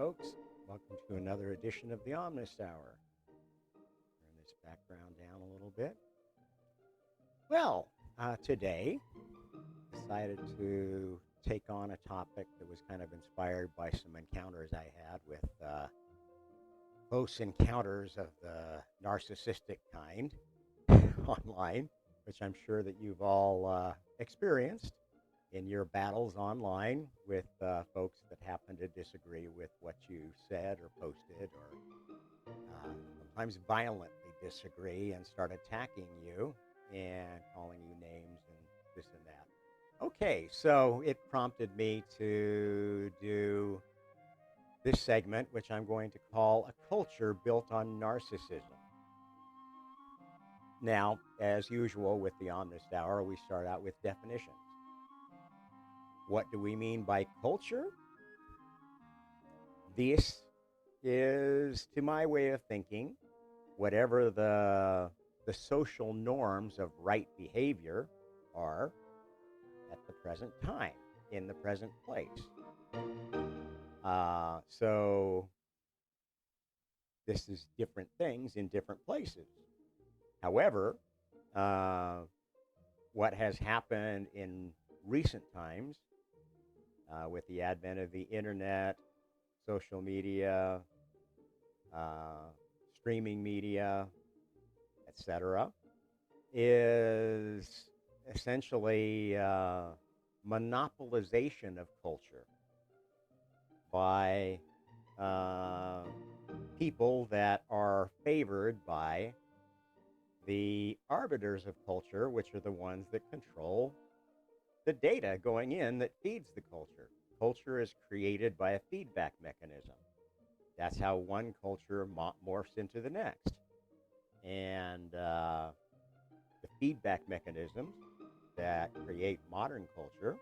folks. Welcome to another edition of the Omnist Hour. Turn this background down a little bit. Well, today decided to take on a topic that was kind of inspired by some encounters I had with close encounters of the narcissistic kind online, which I'm sure that you've all experienced in your battles online with folks that happen to disagree with what you said or posted, or sometimes violently disagree and start attacking you and calling you names and this and that. Okay, so it prompted me to do this segment, which I'm going to call A Culture Built on Narcissism. Now, as usual with the Omnist Hour, we start out with definitions. What do we mean by culture? This is, to my way of thinking, whatever the social norms of right behavior are at the present time, in the present place. So this is different things in different places. However, what has happened in recent times with the advent of the internet, social media, streaming media, etc., is essentially monopolization of culture by people that are favored by the arbiters of culture, which are the ones that control the data going in that feeds the culture. Culture is created by a feedback mechanism. That's how one culture morphs into the next. And the feedback mechanisms that create modern culture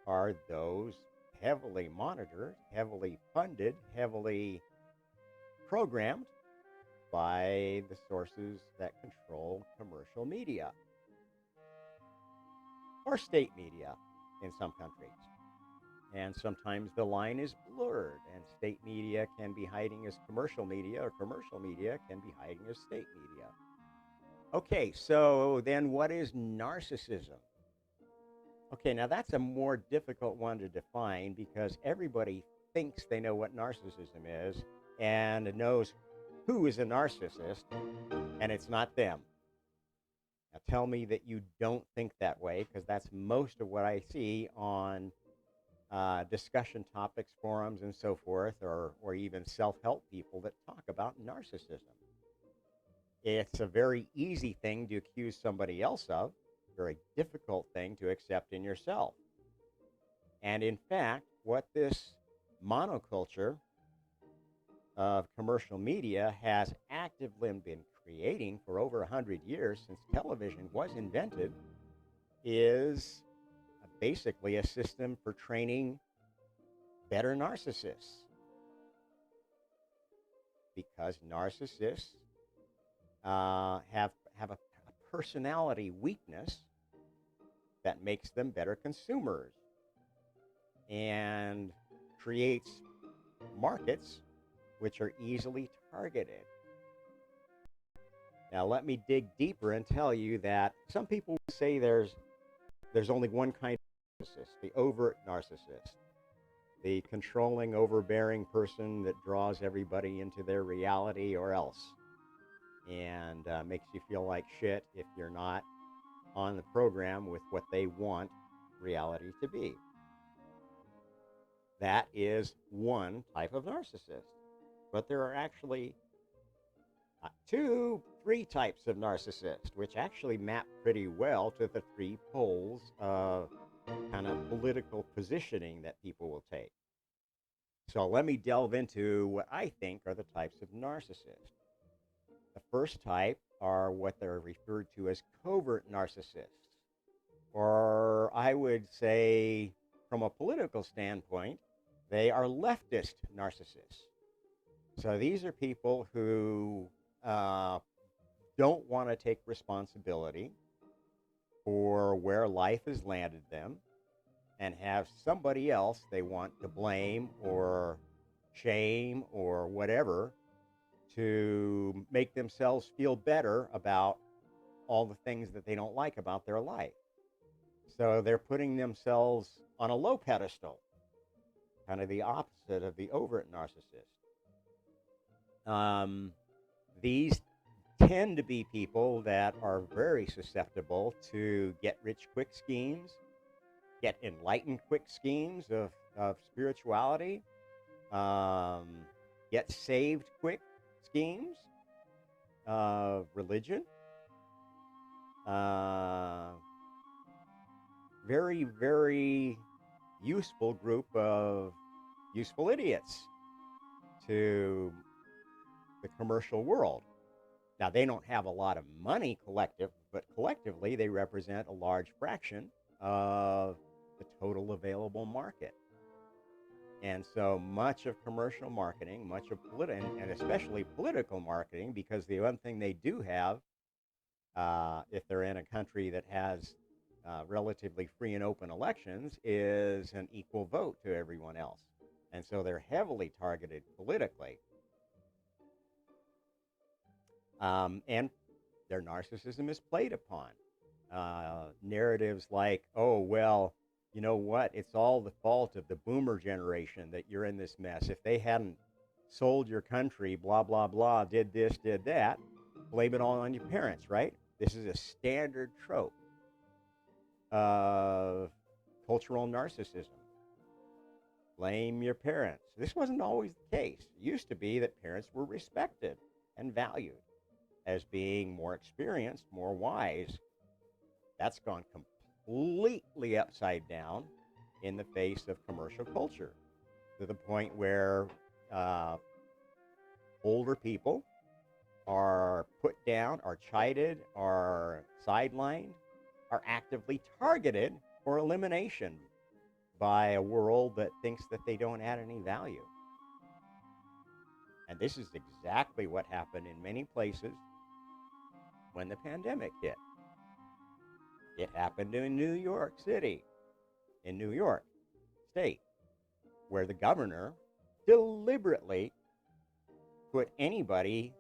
are those heavily monitored, heavily funded, heavily programmed by the sources that control commercial media or state media in some countries. And sometimes the line is blurred, and state media can be hiding as commercial media, or commercial media can be hiding as state media. Okay, so then what is narcissism? Okay, now that's a more difficult one to define because everybody thinks they know what narcissism is and knows who is a narcissist, and it's not them. Now tell me that you don't think that way, because that's most of what I see on discussion topics, forums, and so forth, or even self-help people that talk about narcissism. It's a very easy thing to accuse somebody else of, very difficult thing to accept in yourself. And in fact, what this monoculture of commercial media has actively been creating for over 100 years since television was invented is basically a system for training better narcissists, because narcissists have a personality weakness that makes them better consumers and creates markets which are easily targeted. Now, let me dig deeper and tell you that some people say there's only one kind of narcissist, the overt narcissist, the controlling, overbearing person that draws everybody into their reality or else, and makes you feel like shit if you're not on the program with what they want reality to be. That is one type of narcissist. But there are actually 3 types of narcissist, which actually map pretty well to the 3 poles of kind of political positioning that people will take. So let me delve into what I think are the types of narcissists. The first type are what they're referred to as covert narcissists, or I would say, from a political standpoint, they are leftist narcissists. So these are people who don't want to take responsibility for where life has landed them and have somebody else they want to blame or shame or whatever to make themselves feel better about all the things that they don't like about their life. So they're putting themselves on a low pedestal, kind of the opposite of the overt narcissist. These tend to be people that are very susceptible to get rich quick schemes, get enlightened quick schemes of spirituality, get saved quick schemes of religion. Very, very useful group of useful idiots to the commercial world. Now, they don't have a lot of money but collectively they represent a large fraction of the total available market. And so much of commercial marketing, much of and especially political marketing, because the one thing they do have, if they're in a country that has relatively free and open elections, is an equal vote to everyone else. And so they're heavily targeted politically. And their narcissism is played upon. Narratives like, oh, well, you know what? It's all the fault of the boomer generation that you're in this mess. If they hadn't sold your country, blah, blah, blah, did this, did that, blame it all on your parents, right? This is a standard trope of cultural narcissism. Blame your parents. This wasn't always the case. It used to be that parents were respected and valued as being more experienced, more wise. That's gone completely upside down in the face of commercial culture, to the point where older people are put down, are chided, are sidelined, are actively targeted for elimination by a world that thinks that they don't add any value. And this is exactly what happened in many places when the pandemic hit. It happened in New York City, in New York State, where the governor deliberately put anybody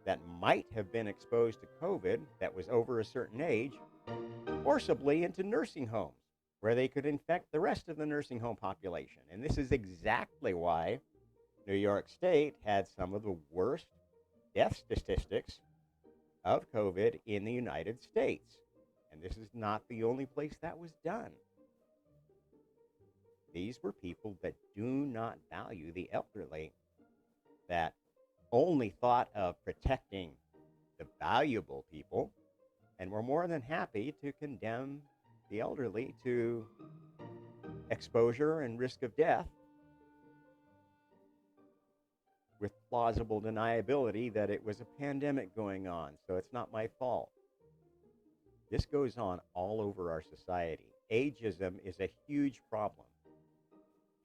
that might have been exposed to COVID that was over a certain age forcibly into nursing homes where they could infect the rest of the nursing home population. And this is exactly why New York State had some of the worst death statistics of COVID in the United States. And this is not the only place that was done. These were people that do not value the elderly, that only thought of protecting the valuable people, and were more than happy to condemn the elderly to exposure and risk of death with plausible deniability that it was a pandemic going on, so it's not my fault. This goes on all over our society. Ageism is a huge problem,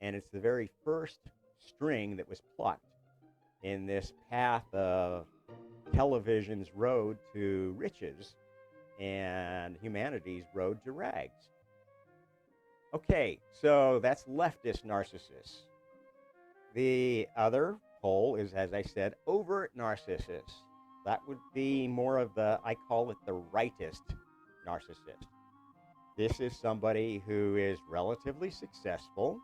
and it's the very first string that was plucked in this path of television's road to riches and humanity's road to rags. Okay, so that's leftist narcissists. The other pole is, as I said, overt narcissists. That would be more of the, I call it the rightist narcissist. This is somebody who is relatively successful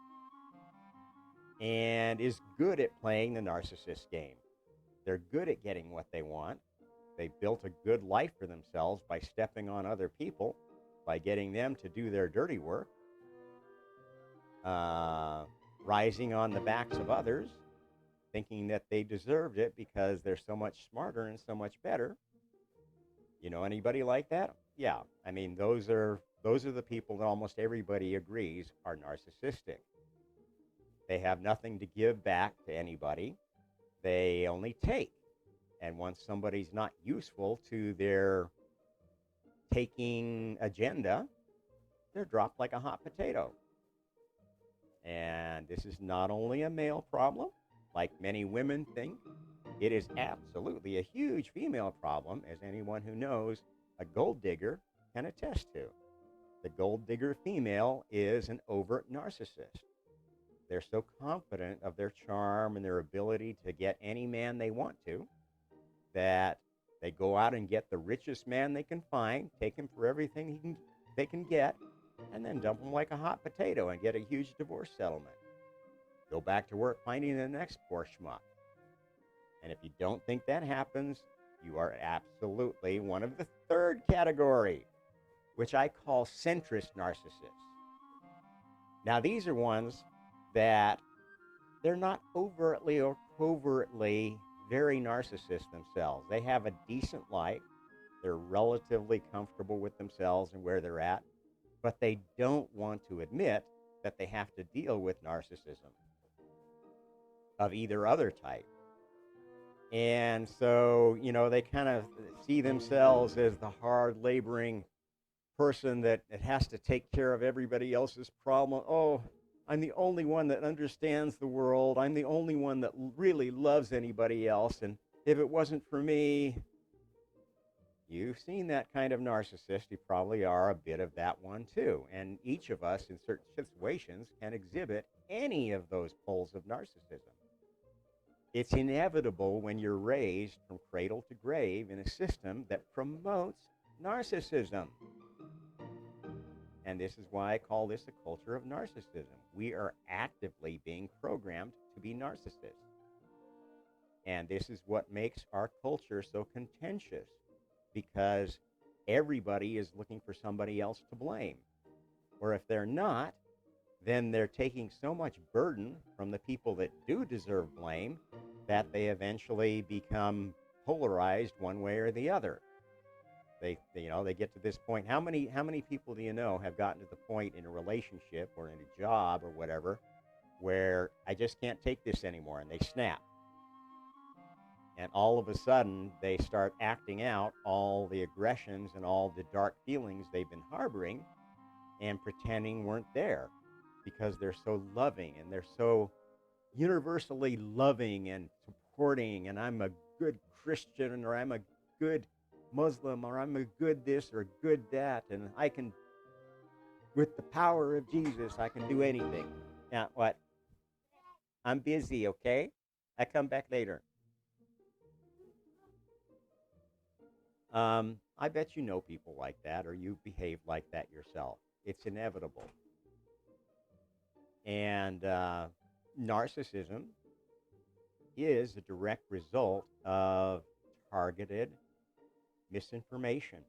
and is good at playing the narcissist game. They're good at getting what they want. They built a good life for themselves by stepping on other people, by getting them to do their dirty work, rising on the backs of others, thinking that they deserved it because they're so much smarter and so much better. You know anybody like that? Yeah, I mean, those are the people that almost everybody agrees are narcissistic. They have nothing to give back to anybody. They only take. And once somebody's not useful to their taking agenda, they're dropped like a hot potato. And this is not only a male problem, like many women think. It is absolutely a huge female problem, as anyone who knows a gold digger can attest to. The gold digger female is an overt narcissist. they're so confident of their charm and their ability to get any man they want to, that they go out and get the richest man they can find, take him for everything they can get, and then dump him like a hot potato and get a huge divorce settlement. Go back to work finding the next poor schmuck. And if you don't think that happens, you are absolutely one of the third category, which I call centrist narcissists. Now, these are ones that they're not overtly or covertly very narcissist themselves. They have a decent life. They're relatively comfortable with themselves and where they're at, but they don't want to admit that they have to deal with narcissism of either other type. And so, they kind of see themselves as the hard laboring person that has to take care of everybody else's problem. Oh, I'm the only one that understands the world. I'm the only one that really loves anybody else. And if it wasn't for me, you've seen that kind of narcissist. You probably are a bit of that one too. And each of us in certain situations can exhibit any of those poles of narcissism. It's inevitable when you're raised from cradle to grave in a system that promotes narcissism. And this is why I call this a culture of narcissism. We are actively being programmed to be narcissists. And this is what makes our culture so contentious, because everybody is looking for somebody else to blame. Or if they're not, then they're taking so much burden from the people that do deserve blame that they eventually become polarized one way or the other. They get to this point. How many people do you know have gotten to the point in a relationship or in a job or whatever where I just can't take this anymore, and they snap? And all of a sudden, they start acting out all the aggressions and all the dark feelings they've been harboring and pretending weren't there, because they're so loving and they're so universally loving and supporting, and I'm a good Christian, or I'm a good Muslim, or I'm a good this or good that, and I can, with the power of Jesus, I can do anything. Now, what? I'm busy, okay? I come back later. I bet you know people like that, or you behave like that yourself. It's inevitable. And narcissism is a direct result of targeted misinformation,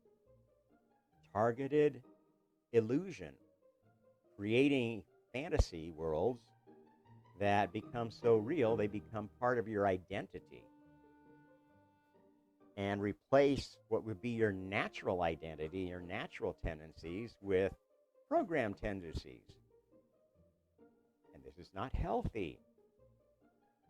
targeted illusion, creating fantasy worlds that become so real they become part of your identity and replace what would be your natural identity, your natural tendencies, with programmed tendencies. And this is not healthy.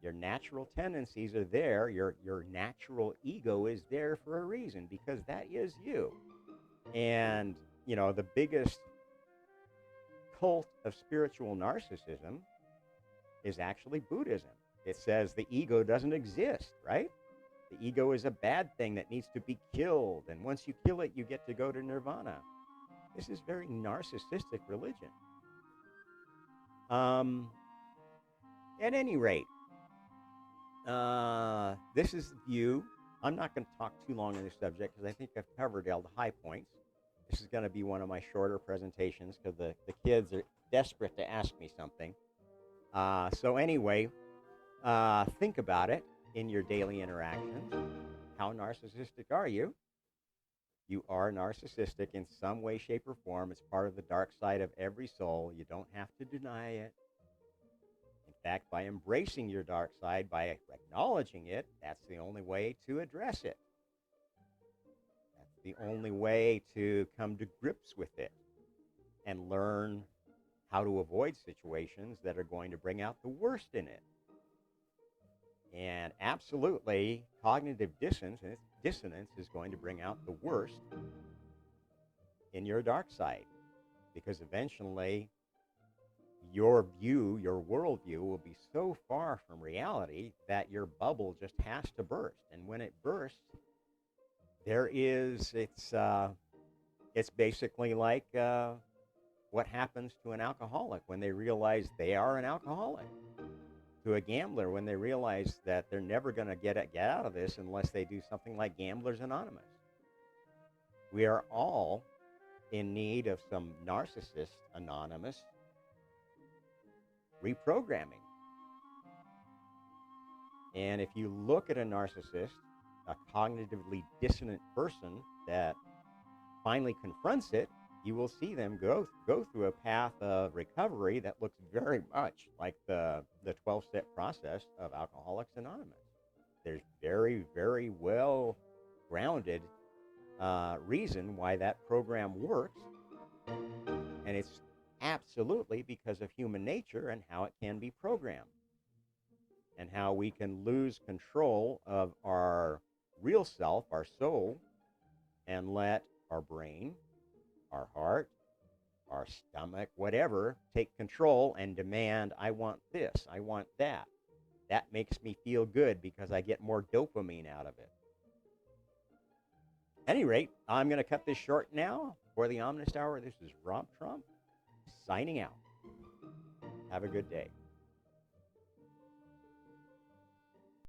Your natural tendencies are there. Your natural ego is there for a reason, because that is you. And, the biggest cult of spiritual narcissism is actually Buddhism. It says the ego doesn't exist, right? The ego is a bad thing that needs to be killed. And once you kill it, you get to go to nirvana. This is very narcissistic religion. At any rate, this is the view. I'm not going to talk too long on this subject because I think I've covered all the high points. This is going to be one of my shorter presentations because the kids are desperate to ask me something. So anyway, think about it in your daily interactions. How narcissistic are you? You are narcissistic in some way, shape, or form. It's part of the dark side of every soul. You don't have to deny it. In fact, by embracing your dark side, by acknowledging it, that's the only way to address it. That's the only way to come to grips with it and learn how to avoid situations that are going to bring out the worst in it. And absolutely, cognitive dissonance is going to bring out the worst in your dark side, because eventually your view, your worldview will be so far from reality that your bubble just has to burst. And when it bursts, it's basically like what happens to an alcoholic when they realize they are an alcoholic, to a gambler when they realize that they're never going to get out of this unless they do something like Gamblers Anonymous. We are all in need of some Narcissist Anonymous reprogramming. And if you look at a narcissist, a cognitively dissonant person that finally confronts it, you will see them go through a path of recovery that looks very much like the 12-step process of Alcoholics Anonymous. There's very, very well grounded reason why that program works, and it's absolutely because of human nature and how it can be programmed, and how we can lose control of our real self, our soul, and let our brain, our heart, our stomach, whatever, take control and demand, I want this, I want that. That makes me feel good because I get more dopamine out of it. At any rate, I'm going to cut this short now. For the Omnist Hour, this is Rob Trump, signing out. Have a good day.